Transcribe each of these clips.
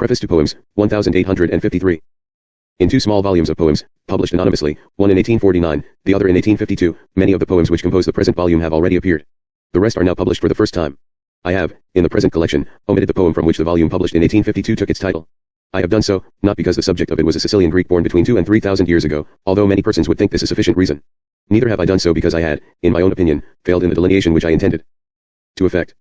Preface to Poems, 1853. In two small volumes of poems, published anonymously, one in 1849, the other in 1852, many of the poems which compose the present volume have already appeared. The rest are now published for the first time. I have, in the present collection, omitted the poem from which the volume published in 1852 took its title. I have done so, not because the subject of it was a Sicilian Greek born between 2,000 and 3,000 years ago, although many persons would think this a sufficient reason. Neither have I done so because I had, in my own opinion, failed in the delineation which I intended to effect.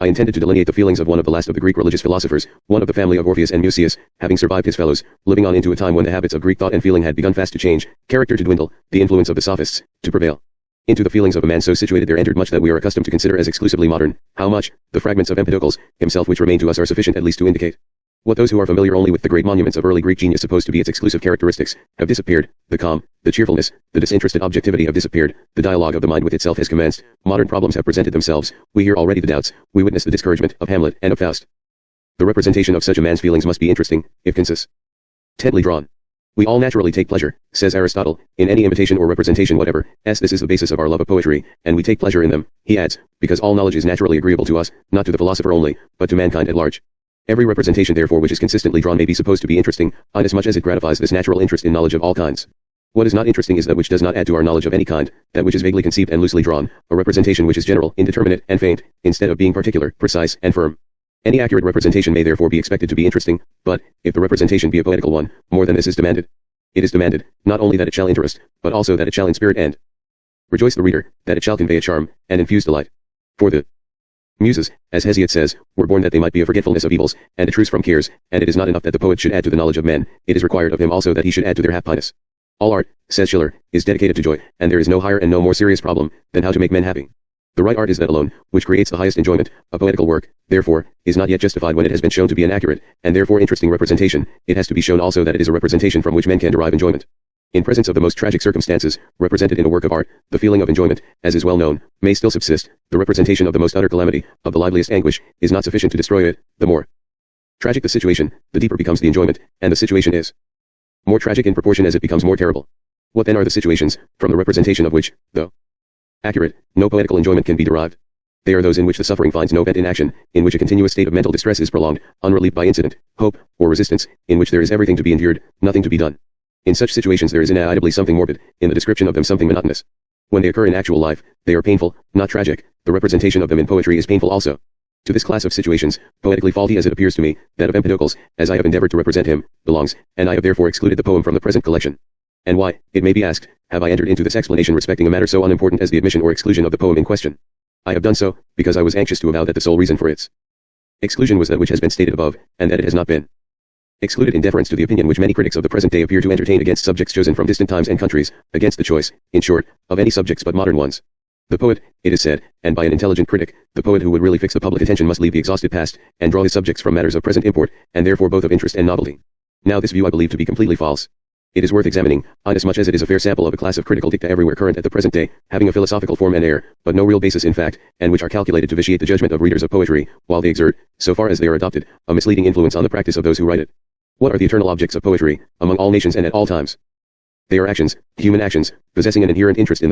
I intended to delineate the feelings of one of the last of the Greek religious philosophers, one of the family of Orpheus and Musaeus, having survived his fellows, living on into a time when the habits of Greek thought and feeling had begun fast to change, character to dwindle, the influence of the sophists to prevail. Into the feelings of a man so situated there entered much that we are accustomed to consider as exclusively modern. How much? The fragments of Empedocles himself which remain to us are sufficient at least to indicate what those who are familiar only with the great monuments of early Greek genius supposed to be its exclusive characteristics, have disappeared. The calm, the cheerfulness, the disinterested objectivity have disappeared, the dialogue of the mind with itself has commenced, modern problems have presented themselves, we hear already the doubts, we witness the discouragement of Hamlet and of Faust. The representation of such a man's feelings must be interesting, if consistently drawn. We all naturally take pleasure, says Aristotle, in any imitation or representation whatever, this is the basis of our love of poetry, and we take pleasure in them, he adds, because all knowledge is naturally agreeable to us, not to the philosopher only, but to mankind at large. Every representation therefore which is consistently drawn may be supposed to be interesting, inasmuch as it gratifies this natural interest in knowledge of all kinds. What is not interesting is that which does not add to our knowledge of any kind, that which is vaguely conceived and loosely drawn, a representation which is general, indeterminate, and faint, instead of being particular, precise, and firm. Any accurate representation may therefore be expected to be interesting, but, if the representation be a poetical one, more than this is demanded. It is demanded, not only that it shall interest, but also that it shall inspirit and rejoice the reader, that it shall convey a charm, and infuse delight. For the Muses, as Hesiod says, were born that they might be a forgetfulness of evils, and a truce from cares, and it is not enough that the poet should add to the knowledge of men, it is required of him also that he should add to their happiness. All art, says Schiller, is dedicated to joy, and there is no higher and no more serious problem, than how to make men happy. The right art is that alone, which creates the highest enjoyment. A poetical work, therefore, is not yet justified when it has been shown to be an accurate, and therefore interesting representation, it has to be shown also that it is a representation from which men can derive enjoyment. In presence of the most tragic circumstances, represented in a work of art, the feeling of enjoyment, as is well known, may still subsist. The representation of the most utter calamity, of the liveliest anguish, is not sufficient to destroy it. The more tragic the situation, the deeper becomes the enjoyment, and the situation is more tragic in proportion as it becomes more terrible. What then are the situations, from the representation of which, though accurate, no poetical enjoyment can be derived? They are those in which the suffering finds no vent in action, in which a continuous state of mental distress is prolonged, unrelieved by incident, hope, or resistance, in which there is everything to be endured, nothing to be done. In such situations there is inevitably something morbid, in the description of them something monotonous. When they occur in actual life, they are painful, not tragic. The representation of them in poetry is painful also. To this class of situations, poetically faulty as it appears to me, that of Empedocles, as I have endeavored to represent him, belongs, and I have therefore excluded the poem from the present collection. And why, it may be asked, have I entered into this explanation respecting a matter so unimportant as the admission or exclusion of the poem in question? I have done so, because I was anxious to avow that the sole reason for its exclusion was that which has been stated above, and that it has not been excluded in deference to the opinion which many critics of the present day appear to entertain against subjects chosen from distant times and countries, against the choice, in short, of any subjects but modern ones. The poet, it is said, and by an intelligent critic, the poet who would really fix the public attention must leave the exhausted past, and draw his subjects from matters of present import, and therefore both of interest and novelty. Now this view I believe to be completely false. It is worth examining, inasmuch as it is a fair sample of a class of critical dicta everywhere current at the present day, having a philosophical form and air, but no real basis in fact, and which are calculated to vitiate the judgment of readers of poetry, while they exert, so far as they are adopted, a misleading influence on the practice of those who write it. What are the eternal objects of poetry, among all nations and at all times? They are actions, human actions, possessing an inherent interest in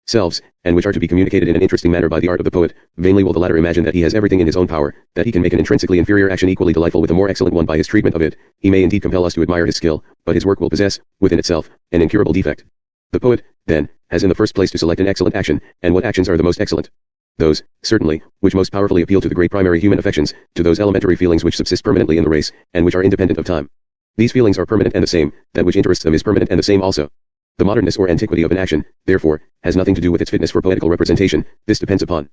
themselves, and which are to be communicated in an interesting manner by the art of the poet. Vainly will the latter imagine that he has everything in his own power, that he can make an intrinsically inferior action equally delightful with a more excellent one by his treatment of it. He may indeed compel us to admire his skill, but his work will possess, within itself, an incurable defect. The poet, then, has in the first place to select an excellent action, and what actions are the most excellent? Those, certainly, which most powerfully appeal to the great primary human affections, to those elementary feelings which subsist permanently in the race, and which are independent of time. These feelings are permanent and the same, that which interests them is permanent and the same also. The modernness or antiquity of an action, therefore, has nothing to do with its fitness for poetical representation, this depends upon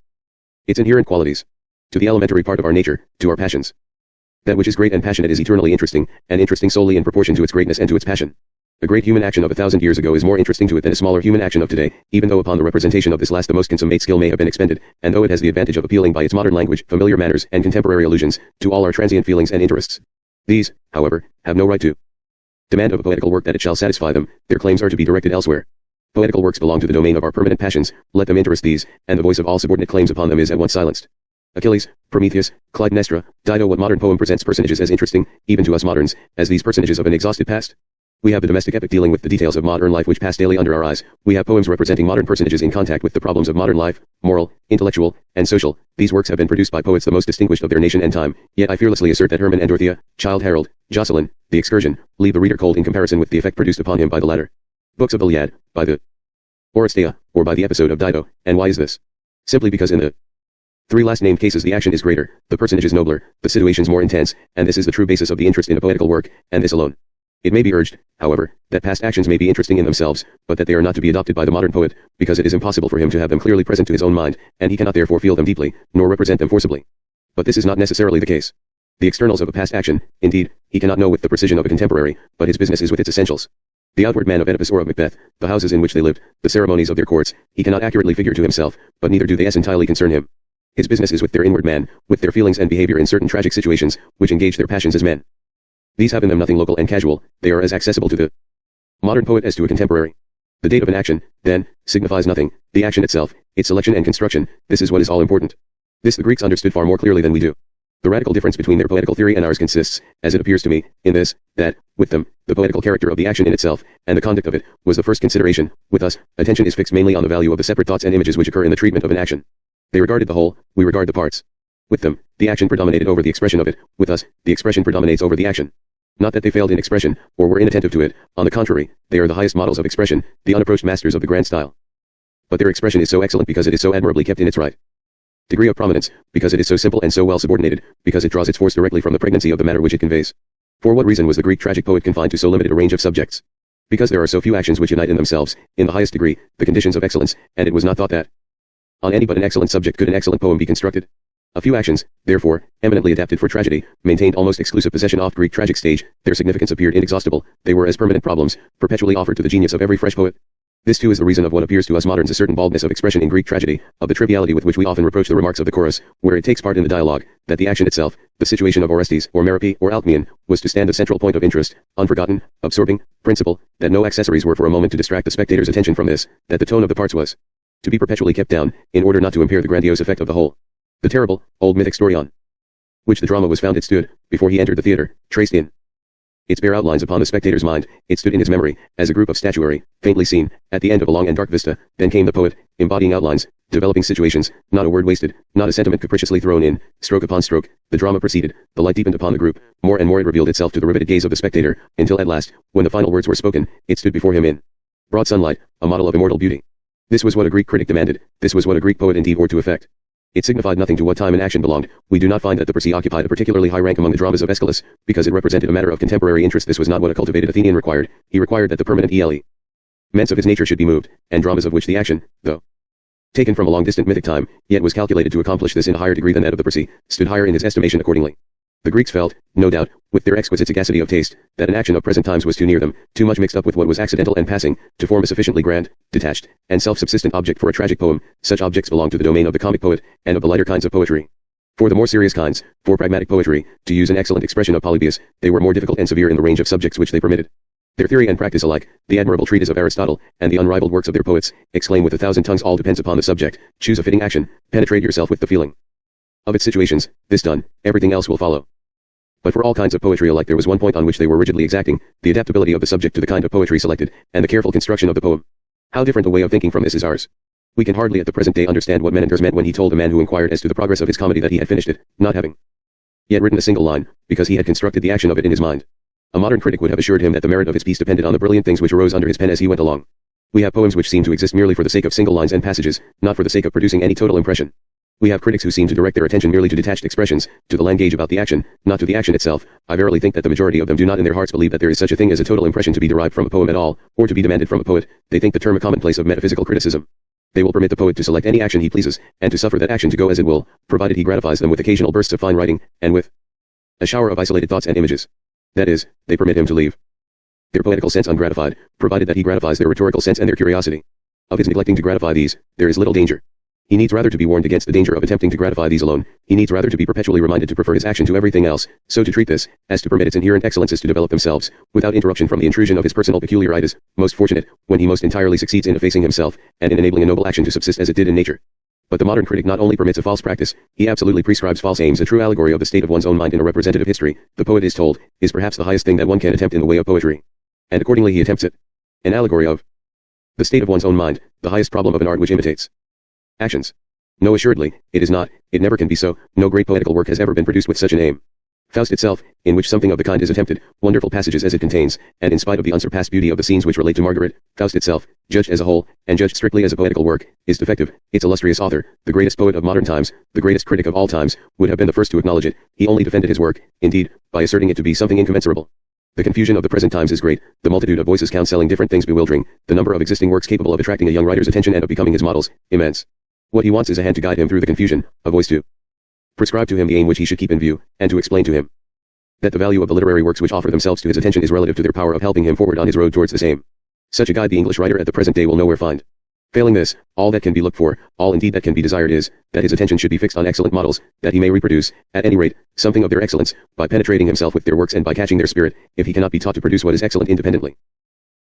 its inherent qualities. To the elementary part of our nature, to our passions. That which is great and passionate is eternally interesting, and interesting solely in proportion to its greatness and to its passion. A great human action of 1,000 years ago is more interesting to it than a smaller human action of today, even though upon the representation of this last the most consummate skill may have been expended, and though it has the advantage of appealing by its modern language, familiar manners, and contemporary allusions, to all our transient feelings and interests. These, however, have no right to demand of a poetical work that it shall satisfy them, their claims are to be directed elsewhere. Poetical works belong to the domain of our permanent passions, let them interest these, and the voice of all subordinate claims upon them is at once silenced. Achilles, Prometheus, Clytemnestra, Dido. What modern poem presents personages as interesting, even to us moderns, as these personages of an exhausted past? We have the domestic epic dealing with the details of modern life which pass daily under our eyes. We have poems representing modern personages in contact with the problems of modern life, moral, intellectual, and social. These works have been produced by poets the most distinguished of their nation and time, yet I fearlessly assert that Herman and Dorothea, Childe Harold, Jocelyn, The Excursion, leave the reader cold in comparison with the effect produced upon him by the latter. Books of the Iliad, by the Oresteia, or by the episode of Dido. And why is this? Simply because in the three last named cases the action is greater, the personage is nobler, the situations more intense, and this is the true basis of the interest in a poetical work, and this alone. It may be urged, however, that past actions may be interesting in themselves, but that they are not to be adopted by the modern poet, because it is impossible for him to have them clearly present to his own mind, and he cannot therefore feel them deeply, nor represent them forcibly. But this is not necessarily the case. The externals of a past action, indeed, he cannot know with the precision of a contemporary, but his business is with its essentials. The outward man of Oedipus or of Macbeth, the houses in which they lived, the ceremonies of their courts, he cannot accurately figure to himself, but neither do they as entirely concern him. His business is with their inward man, with their feelings and behavior in certain tragic situations, which engage their passions as men. These have in them nothing local and casual, they are as accessible to the modern poet as to a contemporary. The date of an action, then, signifies nothing, the action itself, its selection and construction, this is what is all important. This the Greeks understood far more clearly than we do. The radical difference between their poetical theory and ours consists, as it appears to me, in this, that, with them, the poetical character of the action in itself, and the conduct of it, was the first consideration. With us, attention is fixed mainly on the value of the separate thoughts and images which occur in the treatment of an action. They regarded the whole, we regard the parts. With them, the action predominated over the expression of it, with us, the expression predominates over the action. Not that they failed in expression, or were inattentive to it, on the contrary, they are the highest models of expression, the unapproached masters of the grand style. But their expression is so excellent because it is so admirably kept in its right degree of prominence, because it is so simple and so well subordinated, because it draws its force directly from the pregnancy of the matter which it conveys. For what reason was the Greek tragic poet confined to so limited a range of subjects? Because there are so few actions which unite in themselves, in the highest degree, the conditions of excellence, and it was not thought that on any but an excellent subject could an excellent poem be constructed. A few actions, therefore, eminently adapted for tragedy, maintained almost exclusive possession off Greek tragic stage, their significance appeared inexhaustible, they were as permanent problems, perpetually offered to the genius of every fresh poet. This too is the reason of what appears to us moderns a certain baldness of expression in Greek tragedy, of the triviality with which we often reproach the remarks of the chorus, where it takes part in the dialogue, that the action itself, the situation of Orestes, or Merope, or Alcmaeon, was to stand a central point of interest, unforgotten, absorbing, principal, that no accessories were for a moment to distract the spectator's attention from this, that the tone of the parts was to be perpetually kept down, in order not to impair the grandiose effect of the whole. The terrible, old mythic story on which the drama was founded stood, before he entered the theatre, traced in its bare outlines upon the spectator's mind, it stood in his memory, as a group of statuary, faintly seen, at the end of a long and dark vista. Then came the poet, embodying outlines, developing situations, not a word wasted, not a sentiment capriciously thrown in, stroke upon stroke, the drama proceeded, the light deepened upon the group, more and more it revealed itself to the riveted gaze of the spectator, until at last, when the final words were spoken, it stood before him in broad sunlight, a model of immortal beauty. This was what a Greek critic demanded, this was what a Greek poet indeed ought to effect. It signified nothing to what time and action belonged. We do not find that the Preface occupied a particularly high rank among the dramas of Aeschylus, because it represented a matter of contemporary interest. This was not what a cultivated Athenian required. He required that the permanent elements of his nature should be moved, and dramas of which the action, though taken from a long distant mythic time, yet was calculated to accomplish this in a higher degree than that of the Preface, stood higher in his estimation accordingly. The Greeks felt, no doubt, with their exquisite sagacity of taste, that an action of present times was too near them, too much mixed up with what was accidental and passing, to form a sufficiently grand, detached, and self-subsistent object for a tragic poem. Such objects belong to the domain of the comic poet, and of the lighter kinds of poetry. For the more serious kinds, for pragmatic poetry, to use an excellent expression of Polybius, they were more difficult and severe in the range of subjects which they permitted. Their theory and practice alike, the admirable treatise of Aristotle, and the unrivaled works of their poets, exclaim with 1,000 tongues, all depends upon the subject. Choose a fitting action, penetrate yourself with the feeling of its situations, this done, everything else will follow. But for all kinds of poetry alike there was one point on which they were rigidly exacting, the adaptability of the subject to the kind of poetry selected, and the careful construction of the poem. How different a way of thinking from this is ours. We can hardly at the present day understand what Menanders meant when he told a man who inquired as to the progress of his comedy that he had finished it, not having yet written a single line, because he had constructed the action of it in his mind. A modern critic would have assured him that the merit of his piece depended on the brilliant things which arose under his pen as he went along. We have poems which seem to exist merely for the sake of single lines and passages, not for the sake of producing any total impression. We have critics who seem to direct their attention merely to detached expressions, to the language about the action, not to the action itself. I verily think that the majority of them do not in their hearts believe that there is such a thing as a total impression to be derived from a poem at all, or to be demanded from a poet. They think the term a commonplace of metaphysical criticism. They will permit the poet to select any action he pleases, and to suffer that action to go as it will, provided he gratifies them with occasional bursts of fine writing, and with a shower of isolated thoughts and images. That is, they permit him to leave their poetical sense ungratified, provided that he gratifies their rhetorical sense and their curiosity. Of his neglecting to gratify these, there is little danger. He needs rather to be warned against the danger of attempting to gratify these alone. He needs rather to be perpetually reminded to prefer his action to everything else, so to treat this, as to permit its inherent excellences to develop themselves, without interruption from the intrusion of his personal peculiarities. Most fortunate, when he most entirely succeeds in effacing himself, and in enabling a noble action to subsist as it did in nature. But the modern critic not only permits a false practice, he absolutely prescribes false aims. A true allegory of the state of one's own mind in a representative history, the poet is told, is perhaps the highest thing that one can attempt in the way of poetry. and accordingly he attempts it. An allegory of the state of one's own mind, the highest problem of an art which imitates actions. No, assuredly, it is not, it never can be so, no great poetical work has ever been produced with such an aim. Faust itself, in which something of the kind is attempted, wonderful passages as it contains, and in spite of the unsurpassed beauty of the scenes which relate to Margaret, Faust itself, judged as a whole, and judged strictly as a poetical work, is defective. Its illustrious author, the greatest poet of modern times, the greatest critic of all times, would have been the first to acknowledge it. He only defended his work, indeed, by asserting it to be something incommensurable. The confusion of the present times is great, the multitude of voices counselling different things bewildering, the number of existing works capable of attracting a young writer's attention and of becoming his models, immense. What he wants is a hand to guide him through the confusion, a voice to prescribe to him the aim which he should keep in view, and to explain to him that the value of the literary works which offer themselves to his attention is relative to their power of helping him forward on his road towards this aim. Such a guide the English writer at the present day will nowhere find. Failing this, all that can be looked for, all indeed that can be desired is, that his attention should be fixed on excellent models, that he may reproduce, at any rate, something of their excellence, by penetrating himself with their works and by catching their spirit, if he cannot be taught to produce what is excellent independently.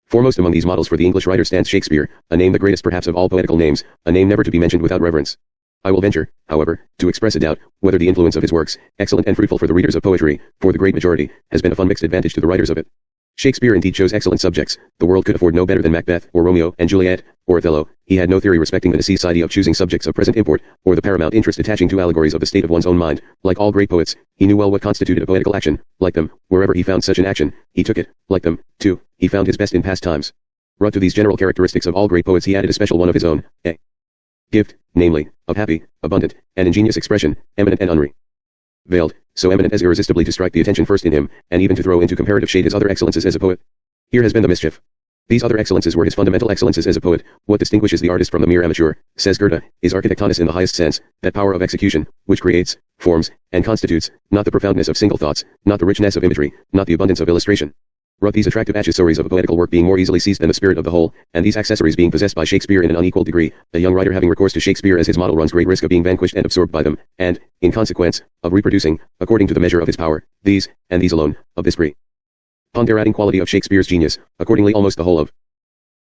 Foremost among these models for the English writer stands Shakespeare, a name the greatest perhaps of all poetical names, a name never to be mentioned without reverence. I will venture, however, to express a doubt, whether the influence of his works, excellent and fruitful for the readers of poetry, for the great majority, has been of unmixed advantage to the writers of it. Shakespeare indeed chose excellent subjects, the world could afford no better than Macbeth, or Romeo and Juliet, or Othello. He had no theory respecting the necessity of choosing subjects of present import, or the paramount interest attaching to allegories of the state of one's own mind. Like all great poets, he knew well what constituted a poetical action. Like them, wherever he found such an action, he took it. Like them, too, he found his best in past times. Brought to these general characteristics of all great poets he added a special one of his own, a gift, namely, of happy, abundant, and ingenious expression, eminent and unveiled, so eminent as irresistibly to strike the attention first in him, and even to throw into comparative shade his other excellences as a poet. Here has been the mischief. These other excellences were his fundamental excellences as a poet. What distinguishes the artist from the mere amateur, says Goethe, is architectonus in the highest sense, that power of execution, which creates, forms, and constitutes, not the profoundness of single thoughts, not the richness of imagery, not the abundance of illustration. Wrought these attractive accessories of a poetical work being more easily seized than the spirit of the whole, and these accessories being possessed by Shakespeare in an unequal degree, a young writer having recourse to Shakespeare as his model runs great risk of being vanquished and absorbed by them, and, in consequence, of reproducing, according to the measure of his power, these, and these alone, of this preponderating quality of Shakespeare's genius. Accordingly almost the whole of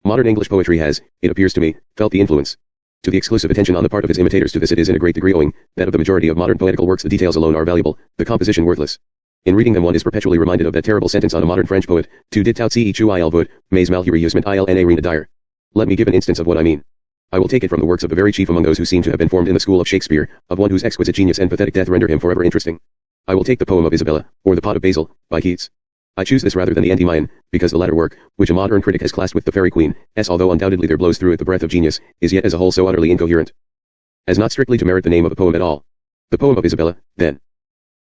modern English poetry has, it appears to me, felt the influence. To the exclusive attention on the part of his imitators to this it is in a great degree owing, that of the majority of modern poetical works the details alone are valuable, the composition worthless. In reading them one is perpetually reminded of that terrible sentence on a modern French poet, tu dit tout ce tu il veut, mais malheureux usement il n'a rien à dire. Let me give an instance of what I mean. I will take it from the works of the very chief among those who seem to have been formed in the school of Shakespeare, of one whose exquisite genius and pathetic death render him forever interesting. I will take the poem of Isabella, or the Pot of Basil, by Keats. I choose this rather than the Endymion, because the latter work, which a modern critic has classed with the Fairy Queen, although undoubtedly there blows through it the breath of genius, is yet as a whole so utterly incoherent as not strictly to merit the name of a poem at all. The poem of Isabella, then,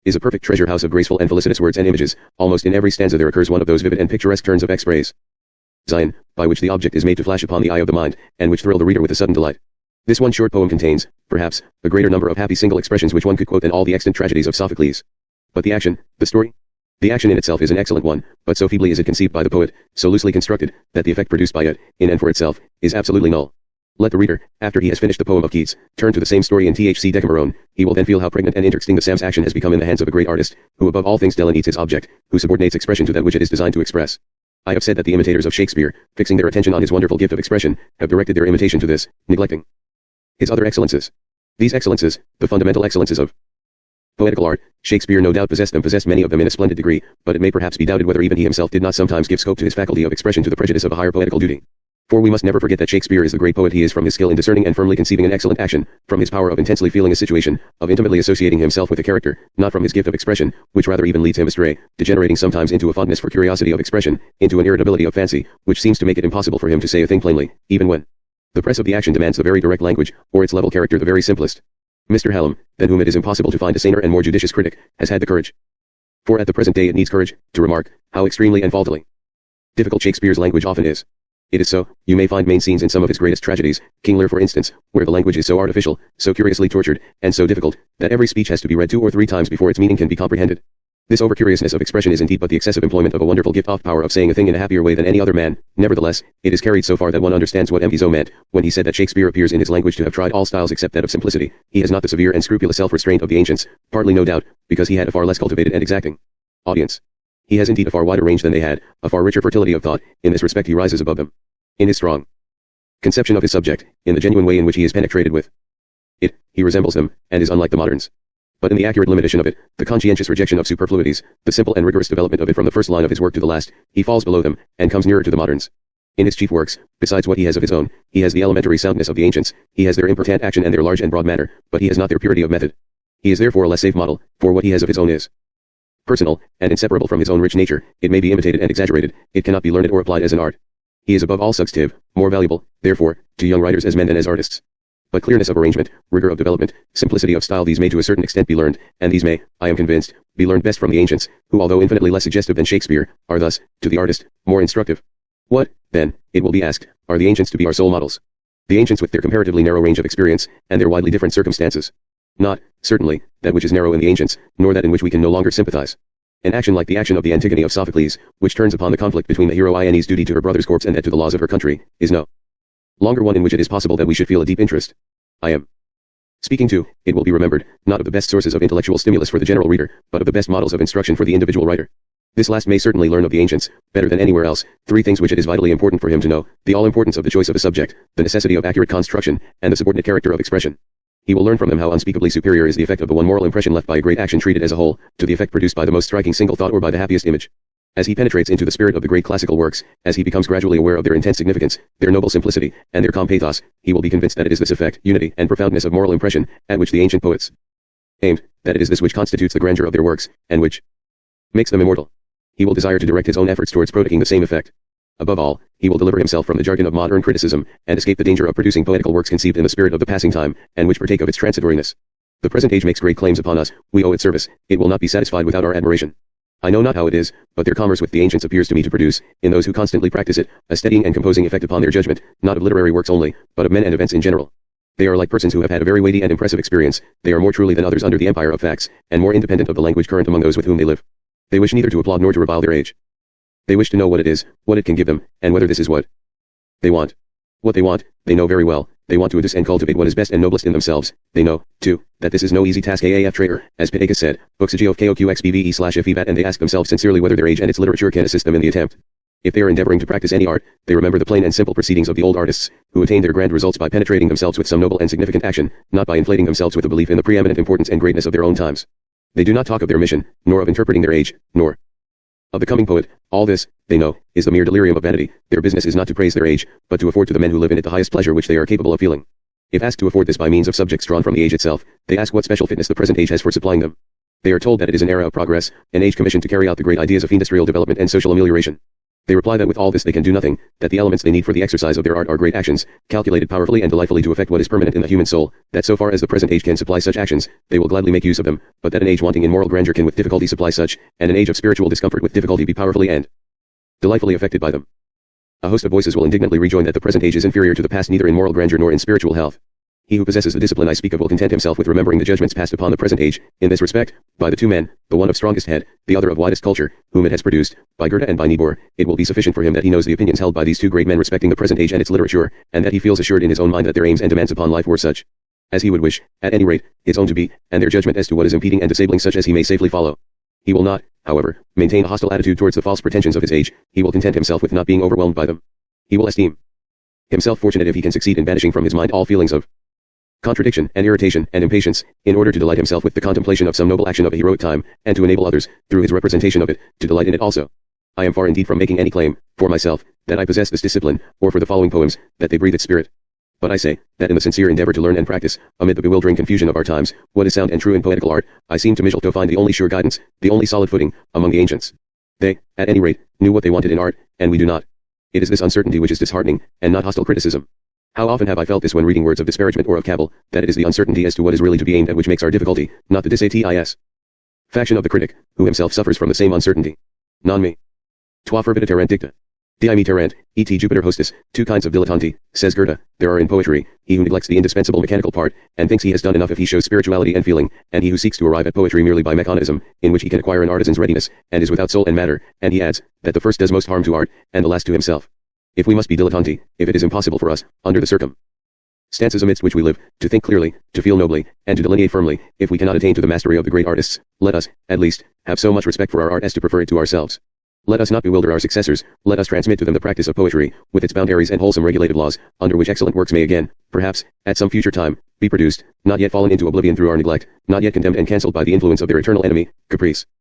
is a perfect treasure house of graceful and felicitous words and images. Almost in every stanza there occurs one of those vivid and picturesque turns of express Zion, by which the object is made to flash upon the eye of the mind, and which thrill the reader with a sudden delight. This one short poem contains, perhaps, a greater number of happy single expressions which one could quote than all the extant tragedies of Sophocles. But the action, the story? The action in itself is an excellent one, but so feebly is it conceived by the poet, so loosely constructed, that the effect produced by it, in and for itself, is absolutely null. Let the reader, after he has finished the poem of Keats, turn to the same story in T.H.C. Decameron. He will then feel how pregnant and interesting the Sam's action has become in the hands of a great artist, who above all things delineates his object, who subordinates expression to that which it is designed to express. I have said that the imitators of Shakespeare, fixing their attention on his wonderful gift of expression, have directed their imitation to this, neglecting his other excellences. These excellences, the fundamental excellences of poetical art, Shakespeare no doubt possessed many of them in a splendid degree, but it may perhaps be doubted whether even he himself did not sometimes give scope to his faculty of expression to the prejudice of a higher poetical duty. For we must never forget that Shakespeare is the great poet he is from his skill in discerning and firmly conceiving an excellent action, from his power of intensely feeling a situation, of intimately associating himself with a character, not from his gift of expression, which rather even leads him astray, degenerating sometimes into a fondness for curiosity of expression, into an irritability of fancy, which seems to make it impossible for him to say a thing plainly, even when the press of the action demands the very direct language, or its level character the very simplest. Mr. Hallam, than whom it is impossible to find a saner and more judicious critic, has had the courage. For at the present day it needs courage, to remark, how extremely and faultily difficult Shakespeare's language often is. It is so, you may find main scenes in some of his greatest tragedies, King Lear for instance, where the language is so artificial, so curiously tortured, and so difficult, that every speech has to be read 2 or 3 times before its meaning can be comprehended. This overcuriousness of expression is indeed but the excessive employment of a wonderful gift of power of saying a thing in a happier way than any other man. Nevertheless, it is carried so far that one understands what M. Guizot meant, when he said that Shakespeare appears in his language to have tried all styles except that of simplicity. He has not the severe and scrupulous self-restraint of the ancients, partly no doubt, because he had a far less cultivated and exacting audience. He has indeed a far wider range than they had, a far richer fertility of thought. In this respect he rises above them. In his strong conception of his subject, in the genuine way in which he is penetrated with it, he resembles them, and is unlike the moderns. But in the accurate limitation of it, the conscientious rejection of superfluities, the simple and rigorous development of it from the first line of his work to the last, he falls below them, and comes nearer to the moderns. In his chief works, besides what he has of his own, he has the elementary soundness of the ancients, he has their important action and their large and broad matter, but he has not their purity of method. He is therefore a less safe model, for what he has of his own is personal, and inseparable from his own rich nature. It may be imitated and exaggerated, it cannot be learned or applied as an art. He is above all substantive, more valuable, therefore, to young writers as men than as artists. But clearness of arrangement, rigor of development, simplicity of style, these may to a certain extent be learned, and these may, I am convinced, be learned best from the ancients, who although infinitely less suggestive than Shakespeare, are thus, to the artist, more instructive. What, then, it will be asked, are the ancients to be our sole models? The ancients with their comparatively narrow range of experience, and their widely different circumstances. Not, certainly, that which is narrow in the ancients, nor that in which we can no longer sympathize. An action like the action of the Antigone of Sophocles, which turns upon the conflict between the hero Ione's duty to her brother's corpse and that to the laws of her country, is no longer one in which it is possible that we should feel a deep interest. I am speaking to, it will be remembered, not of the best sources of intellectual stimulus for the general reader, but of the best models of instruction for the individual writer. This last may certainly learn of the ancients, better than anywhere else, three things which it is vitally important for him to know: the all-importance of the choice of a subject, the necessity of accurate construction, and the subordinate character of expression. He will learn from them how unspeakably superior is the effect of the one moral impression left by a great action treated as a whole, to the effect produced by the most striking single thought or by the happiest image. As he penetrates into the spirit of the great classical works, as he becomes gradually aware of their intense significance, their noble simplicity, and their calm pathos, he will be convinced that it is this effect, unity, and profoundness of moral impression, at which the ancient poets aimed, that it is this which constitutes the grandeur of their works, and which makes them immortal. He will desire to direct his own efforts towards producing the same effect. Above all, he will deliver himself from the jargon of modern criticism, and escape the danger of producing poetical works conceived in the spirit of the passing time, and which partake of its transitoriness. The present age makes great claims upon us, we owe it service, it will not be satisfied without our admiration. I know not how it is, but their commerce with the ancients appears to me to produce, in those who constantly practice it, a steadying and composing effect upon their judgment, not of literary works only, but of men and events in general. They are like persons who have had a very weighty and impressive experience, they are more truly than others under the empire of facts, and more independent of the language current among those with whom they live. They wish neither to applaud nor to revile their age. They wish to know what it is, what it can give them, and whether this is what they want. What they want, they know very well. They want to induce and cultivate what is best and noblest in themselves. They know, too, that this is no easy task. AAF Trader, as Pittacus said, books of KOQXBVE/FEVAT, and they ask themselves sincerely whether their age and its literature can assist them in the attempt. If they are endeavoring to practice any art, they remember the plain and simple proceedings of the old artists, who attained their grand results by penetrating themselves with some noble and significant action, not by inflating themselves with a belief in the preeminent importance and greatness of their own times. They do not talk of their mission, nor of interpreting their age, nor of the coming poet. All this, they know, is the mere delirium of vanity. Their business is not to praise their age, but to afford to the men who live in it the highest pleasure which they are capable of feeling. If asked to afford this by means of subjects drawn from the age itself, they ask what special fitness the present age has for supplying them. They are told that it is an era of progress, an age commissioned to carry out the great ideas of industrial development and social amelioration. They reply that with all this they can do nothing, that the elements they need for the exercise of their art are great actions, calculated powerfully and delightfully to effect what is permanent in the human soul, that so far as the present age can supply such actions, they will gladly make use of them, but that an age wanting in moral grandeur can with difficulty supply such, and an age of spiritual discomfort with difficulty be powerfully and delightfully affected by them. A host of voices will indignantly rejoin that the present age is inferior to the past neither in moral grandeur nor in spiritual health. He who possesses the discipline I speak of will content himself with remembering the judgments passed upon the present age, in this respect, by the two men, the one of strongest head, the other of widest culture, whom it has produced, by Goethe and by Niebuhr. It will be sufficient for him that he knows the opinions held by these two great men respecting the present age and its literature, and that he feels assured in his own mind that their aims and demands upon life were such as he would wish, at any rate, his own to be, and their judgment as to what is impeding and disabling such as he may safely follow. He will not, however, maintain a hostile attitude towards the false pretensions of his age. He will content himself with not being overwhelmed by them. He will esteem himself fortunate if he can succeed in banishing from his mind all feelings of contradiction and irritation and impatience, in order to delight himself with the contemplation of some noble action of a heroic time, and to enable others, through his representation of it, to delight in it also. I am far indeed from making any claim, for myself, that I possess this discipline, or for the following poems, that they breathe its spirit. But I say, that in the sincere endeavor to learn and practice, amid the bewildering confusion of our times, what is sound and true in poetical art, I seem to Michel to find the only sure guidance, the only solid footing, among the ancients. They, at any rate, knew what they wanted in art, and we do not. It is this uncertainty which is disheartening, and not hostile criticism. How often have I felt this when reading words of disparagement or of cavil, that it is the uncertainty as to what is really to be aimed at which makes our difficulty, not the dissatisfaction of the critic, who himself suffers from the same uncertainty. Non me. Toi fervida terrent dicta. Di me terrent, et Jupiter hostis. Two kinds of dilettanti, says Goethe, there are in poetry, he who neglects the indispensable mechanical part, and thinks he has done enough if he shows spirituality and feeling, and he who seeks to arrive at poetry merely by mechanism, in which he can acquire an artisan's readiness, and is without soul and matter, and he adds, that the first does most harm to art, and the last to himself. If we must be dilettanti, if it is impossible for us, under the circumstances amidst which we live, to think clearly, to feel nobly, and to delineate firmly, if we cannot attain to the mastery of the great artists, let us, at least, have so much respect for our art as to prefer it to ourselves. Let us not bewilder our successors, let us transmit to them the practice of poetry, with its boundaries and wholesome regulated laws, under which excellent works may again, perhaps, at some future time, be produced, not yet fallen into oblivion through our neglect, not yet condemned and cancelled by the influence of their eternal enemy, caprice.